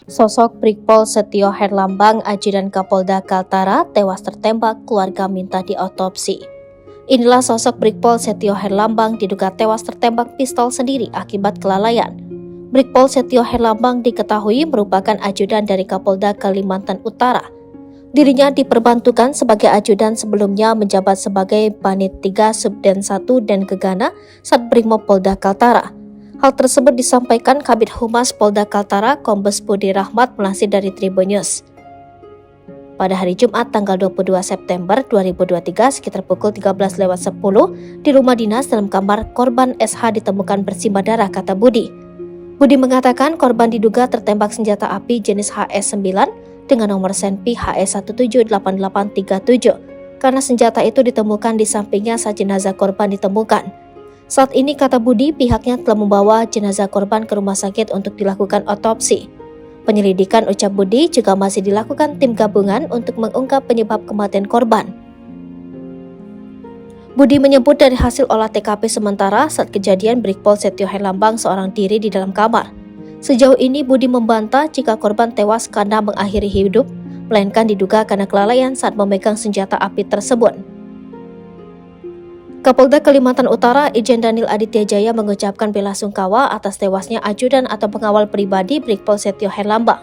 Sosok Brigpol Setio Herlambang, Ajudan Kapolda Kaltara, tewas tertembak, keluarga minta diotopsi. Inilah sosok Brigpol Setio Herlambang diduga tewas tertembak pistol sendiri akibat kelalaian. Brigpol Setio Herlambang diketahui merupakan ajudan dari Kapolda Kalimantan Utara. Dirinya diperbantukan sebagai ajudan sebelumnya menjabat sebagai Banit 3 Subden 1 dan Gegana Sat Brimob Polda Kaltara. Hal tersebut disampaikan Kabid Humas Polda Kaltara Kombes Budi Rahmat melansir dari Tribun News. Pada hari Jumat tanggal 22 September 2023 sekitar pukul 13.10 di rumah dinas dalam kamar korban SH ditemukan bersimbah darah, kata Budi. Budi mengatakan korban diduga tertembak senjata api jenis HS-9 dengan nomor senpi HS178837 karena senjata itu ditemukan di sampingnya saat jenazah korban ditemukan. Saat ini, kata Budi, pihaknya telah membawa jenazah korban ke rumah sakit untuk dilakukan otopsi. Penyelidikan, ucap Budi, juga masih dilakukan tim gabungan untuk mengungkap penyebab kematian korban. Budi menyebut dari hasil olah TKP sementara saat kejadian Brigpol Setio Herlambang seorang diri di dalam kamar. Sejauh ini Budi membantah jika korban tewas karena mengakhiri hidup, melainkan diduga karena kelalaian saat memegang senjata api tersebut. Kapolda Kalimantan Utara Irjen Daniel Aditya Jaya mengucapkan belasungkawa atas tewasnya ajudan atau pengawal pribadi Brigpol Setio Herlambang.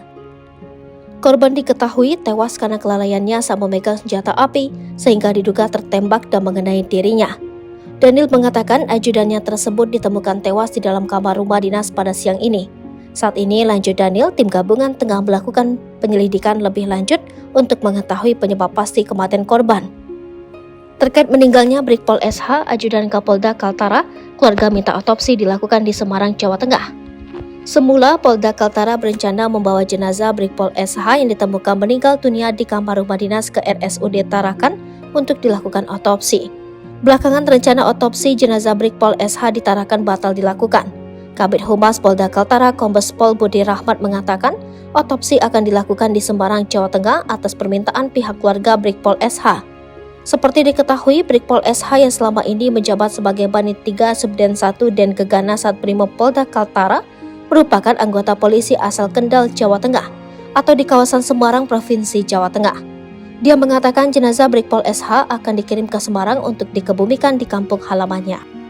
Korban diketahui tewas karena kelalaiannya saat memegang senjata api sehingga diduga tertembak dan mengenai dirinya. Daniel mengatakan ajudannya tersebut ditemukan tewas di dalam kamar rumah dinas pada siang ini. Saat ini, lanjut Daniel, tim gabungan tengah melakukan penyelidikan lebih lanjut untuk mengetahui penyebab pasti kematian korban. Terkait meninggalnya Brigpol SH, ajudan Kapolda Kaltara, keluarga minta otopsi dilakukan di Semarang, Jawa Tengah. Semula, Polda Kaltara berencana membawa jenazah Brigpol SH yang ditemukan meninggal dunia di kamar rumah dinas ke RSUD Tarakan untuk dilakukan otopsi. Belakangan, rencana otopsi jenazah Brigpol SH di Tarakan batal dilakukan. Kabid Humas Polda Kaltara Kombes Pol Budi Rahmat mengatakan otopsi akan dilakukan di Semarang, Jawa Tengah atas permintaan pihak keluarga Brigpol SH. Seperti diketahui, Brigpol SH yang selama ini menjabat sebagai Banit 3 Subden 1 dan Gegana Sat Brimob Polda Kaltara merupakan anggota polisi asal Kendal, Jawa Tengah atau di kawasan Semarang, Provinsi Jawa Tengah. Dia mengatakan jenazah Brigpol SH akan dikirim ke Semarang untuk dikebumikan di kampung halamannya.